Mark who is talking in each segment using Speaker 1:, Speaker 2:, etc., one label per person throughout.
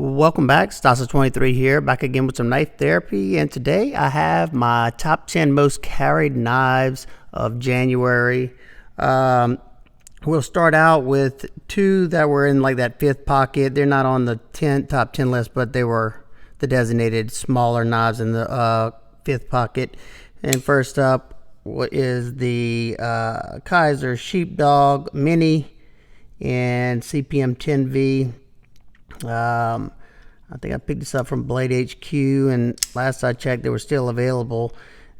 Speaker 1: Welcome back, Stasa23 here, back again with some knife therapy, and today I have my top 10 most carried knives of January. We'll start out with two that were in like that fifth pocket. They're not on the top 10 list, but they were the designated smaller knives in the fifth pocket. And first up is the Kizer Sheepdog Mini and CPM 10V. I think I picked this up from Blade HQ, and last I checked they were still available.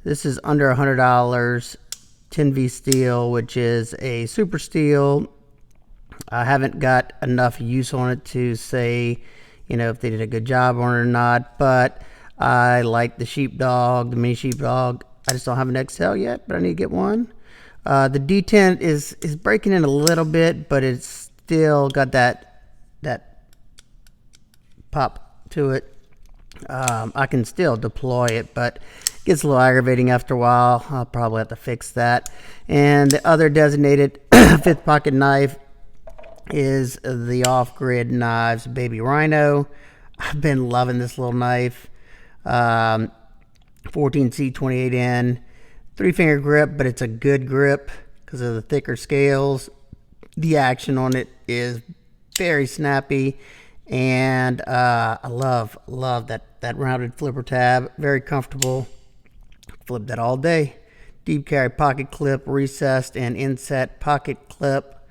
Speaker 1: This is under $100, 10V steel, which is a super steel. I haven't got enough use on it to say, if they did a good job on it or not, but I like the Sheepdog, the Mini Sheepdog. I just don't have an XL yet, but I need to get one. The detent is breaking in a little bit, but it's still got that pop to it. I can still deploy it, but it gets a little aggravating after a while. I'll probably have to fix that. And the other designated fifth pocket knife is the Off-Grid Knives Baby Rhino. I've been loving this little knife. 14C 28N, 3-finger grip, but it's a good grip because of the thicker scales. The action on it is very snappy, and I love that rounded flipper tab. Very comfortable. Flip that all day. Deep carry pocket clip, recessed and inset pocket clip.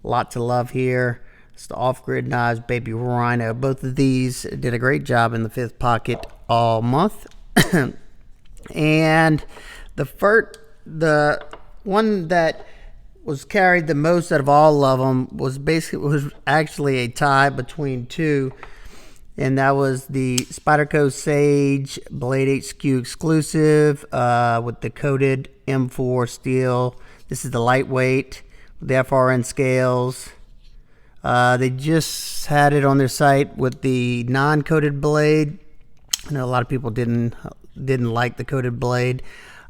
Speaker 1: Lots of love here. It's the Off-Grid Knives Baby Rhino. Both of these did a great job in the fifth pocket all month. And the one that was carried the most out of all of them was actually a tie between two, and that was the Spyderco Sage Blade HQ exclusive with the coated M4 steel. This is the lightweight with the FRN scales. They just had it on their site with the non-coated blade. I know a lot of people didn't like the coated blade.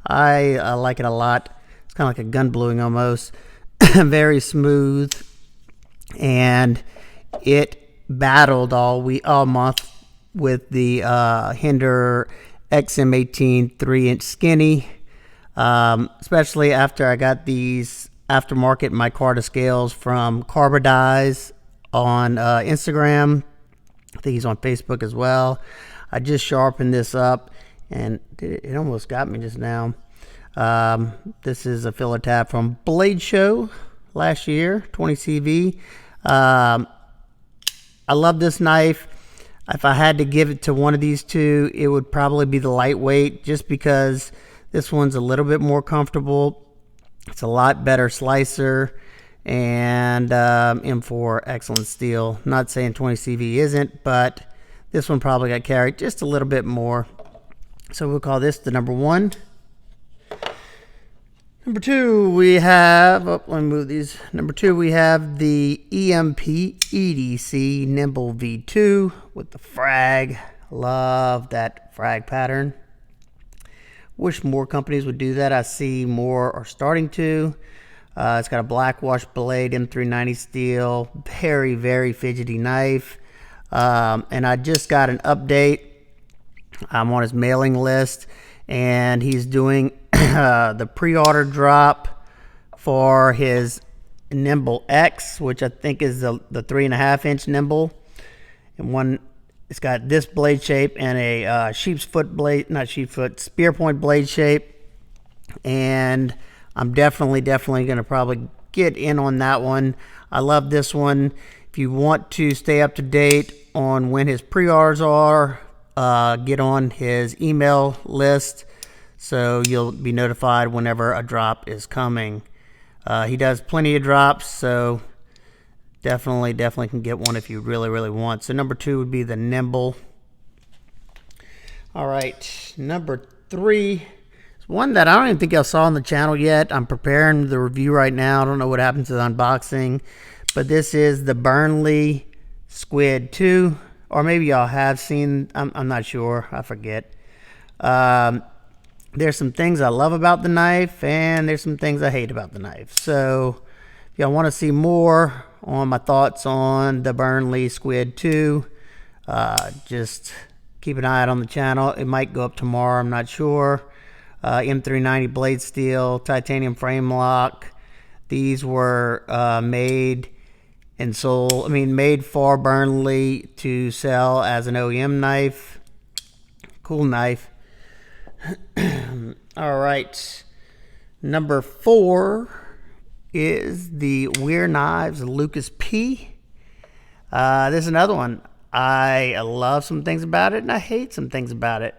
Speaker 1: I like it a lot. It's kind of like a gun bluing almost. Very smooth, and it battled all month with the Hinder XM18 3-inch skinny, especially after I got these aftermarket micarta scales from Carbodize on Instagram. I think he's on Facebook as well. I just sharpened this up, and it almost got me just now. This is a filler tab from Blade Show last year, 20 CV. I love this knife. If I had to give it to one of these two, it would probably be the lightweight, just because this one's a little bit more comfortable. It's a lot better slicer, and M4 excellent steel. Not saying 20 CV isn't, but this one probably got carried just a little bit more. So we'll call this the number one. Number two, we have, let me move these. Number two, we have the Emp EDC Nimble V2 with the frag. Love that frag pattern. Wish more companies would do that. I see more are starting to. It's got a black wash blade, M390 steel. Very, very fidgety knife. And I just got an update. I'm on his mailing list, and he's doing the pre-order drop for his Nimble X, which I think is the 3.5-inch Nimble. And one, it's got this blade shape and a spear point blade shape. And I'm definitely going to probably get in on that one. I love this one. If you want to stay up to date on when his pre-orders are, get on his email list, so you'll be notified whenever a drop is coming. He does plenty of drops, so definitely can get one if you really want. So number two would be the Nimble. All right, number three is one that I don't even think I saw on the channel yet. I'm preparing the review right now. I don't know what happened to the unboxing, but this is the Burnley Squid 2, or maybe y'all have seen. I'm not sure. I forget. There's some things I love about the knife, and there's some things I hate about the knife. So if y'all want to see more on my thoughts on the Burnley Squid 2, Just keep an eye out on the channel. It might go up tomorrow, I'm not sure. M390 blade steel, titanium frame lock. These were made and sold, made for Burnley to sell as an OEM knife. Cool knife. All right. Number 4 is the Weir Knives Lucas P. This is another one. I love some things about it and I hate some things about it.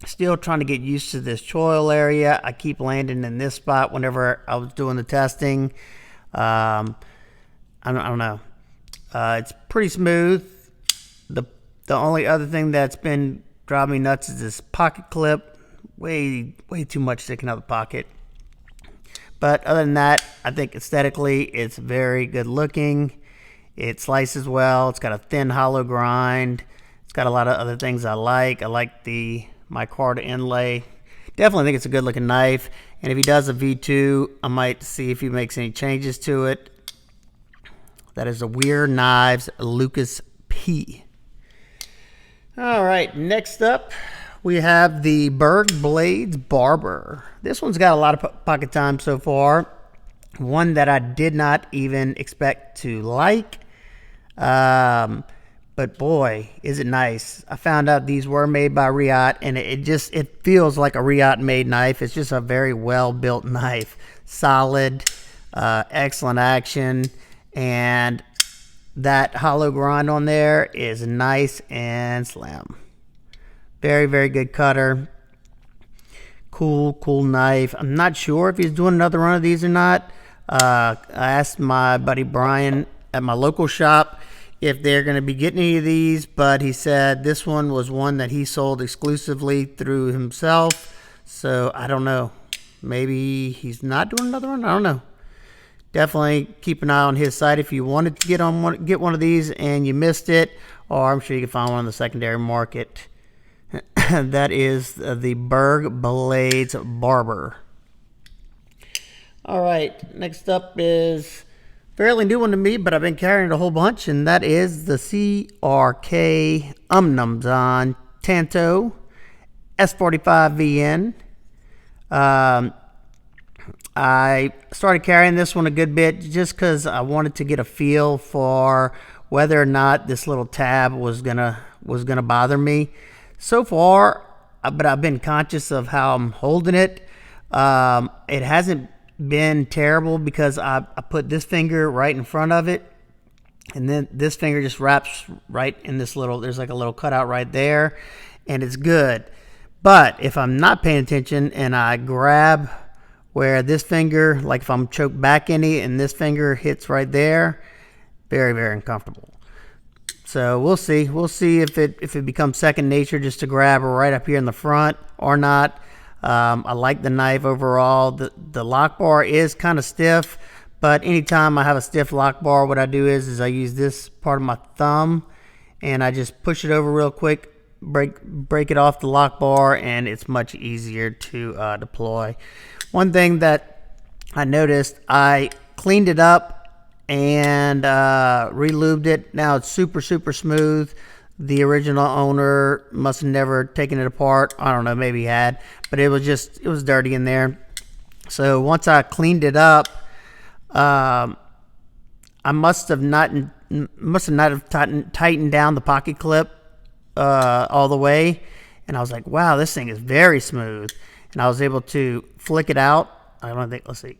Speaker 1: Still trying to get used to this choil area. I keep landing in this spot whenever I was doing the testing. I don't know. It's pretty smooth. The only other thing that's been driving me nuts is this pocket clip. Way too much sticking out of the pocket. But other than that, I think aesthetically it's very good looking. It slices well. It's got a thin hollow grind. It's got a lot of other things I like. I like the micarta inlay. Definitely think it's a good looking knife. And if he does a V2, I might see if he makes any changes to it. That is the Weir Knives Lucas P. All right, next up we have the Berg Blades Barber. This one's got a lot of pocket time so far. One that I did not even expect to like. But boy, is it nice. I found out these were made by Riot, and it feels like a Riot made knife. It's just a very well built knife. Solid, excellent action, and that hollow grind on there is nice and slim. Very, very good cutter. Cool knife. I'm not sure if he's doing another run of these or not. I asked my buddy Brian at my local shop if they're going to be getting any of these, but he said this one was one that he sold exclusively through himself. So I don't know. Maybe he's not doing another one. I don't know. Definitely keep an eye on his site if you wanted to get one of these and you missed it, or I'm sure you can find one on the secondary market. That is the Berg Blades Barber. All right, next up is fairly new one to me, but I've been carrying it a whole bunch, and that is the CRK on Tanto S45VN. I started carrying this one a good bit just because I wanted to get a feel for whether or not this little tab was gonna bother me. So far, but I've been conscious of how I'm holding it. It hasn't been terrible because I put this finger right in front of it, and then this finger just wraps right in this little, there's like a little cutout right there, and it's good. But if I'm not paying attention and I grab where this finger, like if I'm choked back any and this finger hits right there, very, very uncomfortable. So we'll see if it becomes second nature just to grab right up here in the front or not. I like the knife overall. The lock bar is kind of stiff, but anytime I have a stiff lock bar, what I do is I use this part of my thumb and I just push it over real quick, break it off the lock bar, and it's much easier to deploy. One thing that I noticed, I cleaned it up and re-lubed it. Now it's super smooth. The original owner must have never taken it apart. I don't know, maybe he had, but it was dirty in there. So once I cleaned it up, I must have not tightened down the pocket clip all the way, and I was like, wow, this thing is very smooth. And I was able to flick it out. I don't think, let's see.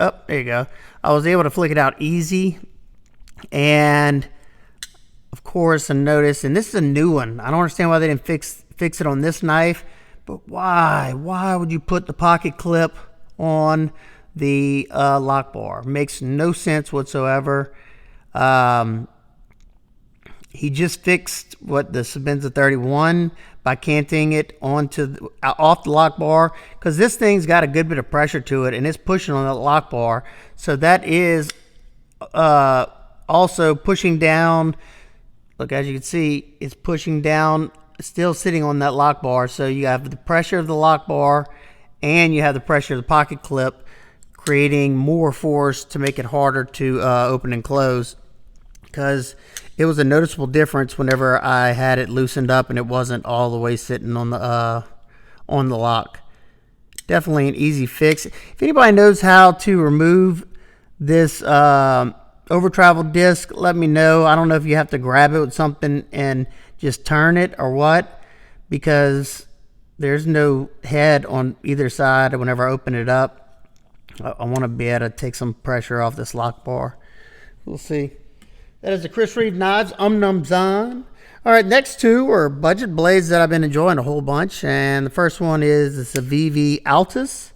Speaker 1: Oh, there you go. I was able to flick it out easy. And of course, I noticed, and this is a new one. I don't understand why they didn't fix it on this knife, but why? Why would you put the pocket clip on the lock bar? Makes no sense whatsoever. He just fixed what the Sebenza 31 by canting it off the lock bar, because this thing's got a good bit of pressure to it and it's pushing on the lock bar. So that is also pushing down. Look, as you can see, it's pushing down, still sitting on that lock bar. So you have the pressure of the lock bar and you have the pressure of the pocket clip, creating more force to make it harder to open and close. because it was a noticeable difference whenever I had it loosened up and it wasn't all the way sitting on the lock. Definitely an easy fix. If anybody knows how to remove this over travel disc, let me know. I don't know if you have to grab it with something and just turn it or what, because there's no head on either side. Whenever I open it up, I want to be able to take some pressure off this lock bar. We'll see. That is the Chris Reeve Knives Zon. All right, next two are budget blades that I've been enjoying a whole bunch, and the first one is the Civivi Altus.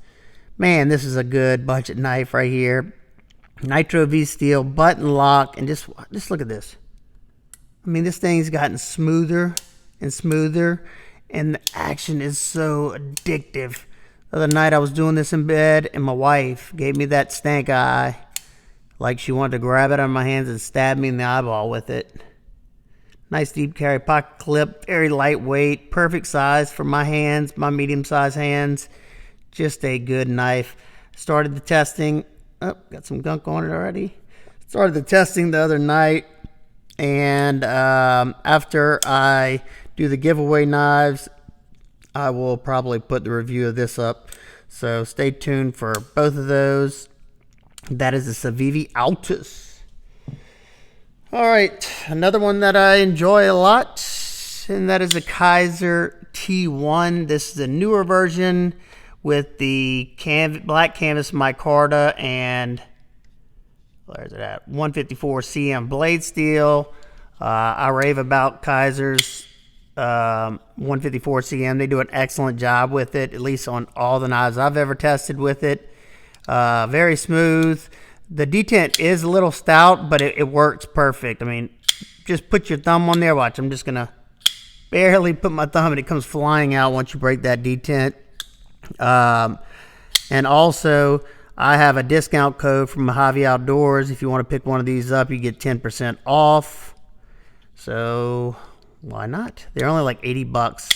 Speaker 1: Man, this is a good budget knife right here. Nitro V steel, button lock, and just look at this. I mean, this thing's gotten smoother and smoother, and the action is so addictive. The other night I was doing this in bed, and my wife gave me that stank eye, like she wanted to grab it out of my hands and stab me in the eyeball with it. Nice deep carry pocket clip, very lightweight, perfect size for my hands, my medium-sized hands. Just a good knife. Started the testing. Oh, got some gunk on it already. Started the testing the other night, and after I do the giveaway knives, I will probably put the review of this up. So stay tuned for both of those. That is the Civivi Altus. All right, another one that I enjoy a lot, and that is the Kizer T1. This is a newer version with the black canvas micarta and where's it at? 154 cm blade steel. I rave about Kizer's 154 cm. They do an excellent job with it, at least on all the knives I've ever tested with it. Very smooth. The detent is a little stout, but it works perfect. I mean, just put your thumb on there. Watch, I'm just going to barely put my thumb and it comes flying out once you break that detent. And also, I have a discount code from Mojave Outdoors. If you want to pick one of these up, you get 10% off. So, why not? They're only like 80 bucks.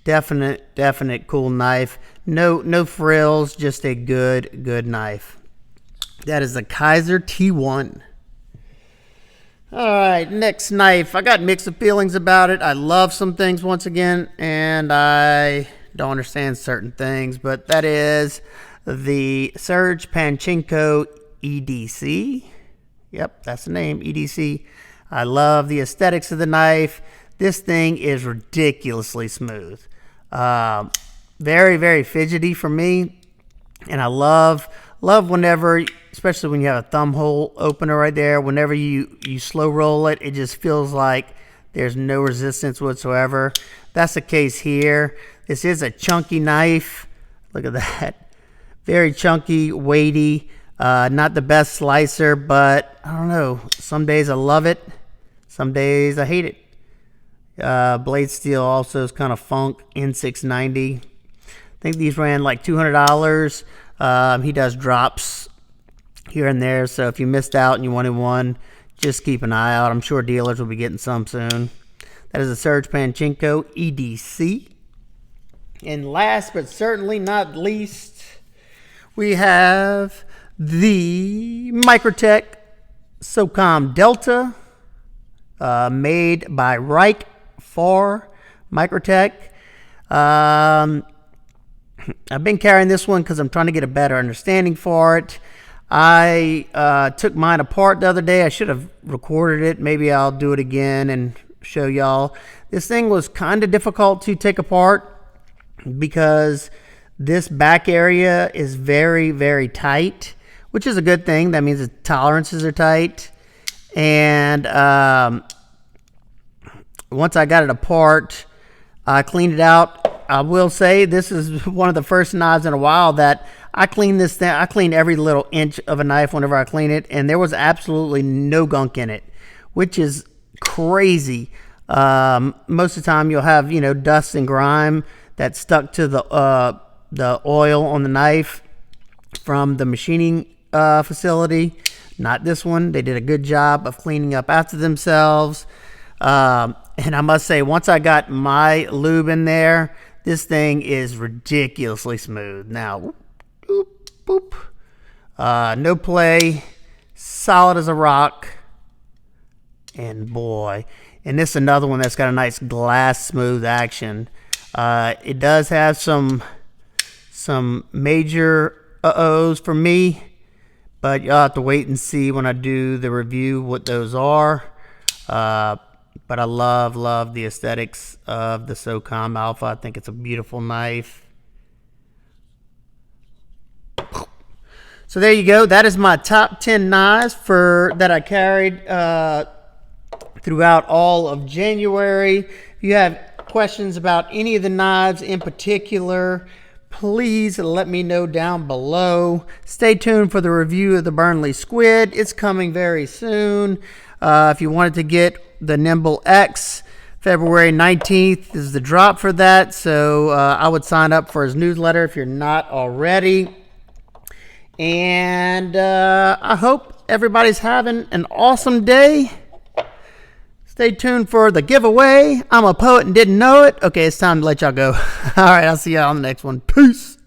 Speaker 1: Definite cool knife. No frills, just a good knife. That is the Kizer T1. All right, next knife. I got mixed feelings about it. I love some things once again, and I don't understand certain things, but that is the Serge Panchenko EDC. Yep, that's the name, EDC. I love the aesthetics of the knife. This thing is ridiculously smooth. Very fidgety for me, and I love whenever, especially when you have a thumb hole opener right there, whenever you slow roll it, it just feels like there's no resistance whatsoever. That's the case here. This is a chunky knife. Look at that. Very chunky, weighty. Not the best slicer, but I don't know. Some days I love it. Some days I hate it. Blade steel also is kind of funk. N690. I think these ran like $200. He does drops here and there, so if you missed out and you wanted one, just keep an eye out. I'm sure dealers will be getting some soon. That is a Serge Panchenko EDC. And last but certainly not least, we have the Microtech SOCOM Delta, made by Reich for Microtech. I've been carrying this one because I'm trying to get a better understanding for it. I took mine apart the other day. I should have recorded it. Maybe I'll do it again and show y'all. This thing was kind of difficult to take apart because this back area is very tight, which is a good thing. That means the tolerances are tight. And once I got it apart, I cleaned it out. I will say this is one of the first knives in a while that I clean this thing. I clean every little inch of a knife whenever I clean it, and there was absolutely no gunk in it, which is crazy. Most of the time you'll have, dust and grime that's stuck to the oil on the knife from the machining facility. Not this one. They did a good job of cleaning up after themselves. And I must say, once I got my lube in there, this thing is ridiculously smooth. Now, no play, solid as a rock. And boy, and this is another one that's got a nice glass smooth action. It does have some major uh-ohs for me, but you'll have to wait and see when I do the review what those are. But I love the aesthetics of the SOCOM Alpha. I think it's a beautiful knife. So there you go. That is my top 10 knives that I carried throughout all of January. If you have questions about any of the knives in particular, please let me know down below. Stay tuned for the review of the Burnley Squid. It's coming very soon. If you wanted to get the Nimble X, February 19th is the drop for that. So I would sign up for his newsletter if you're not already. And I hope everybody's having an awesome day. Stay tuned for the giveaway. I'm a poet and didn't know it. Okay, it's time to let y'all go. All right, I'll see y'all on the next one. Peace.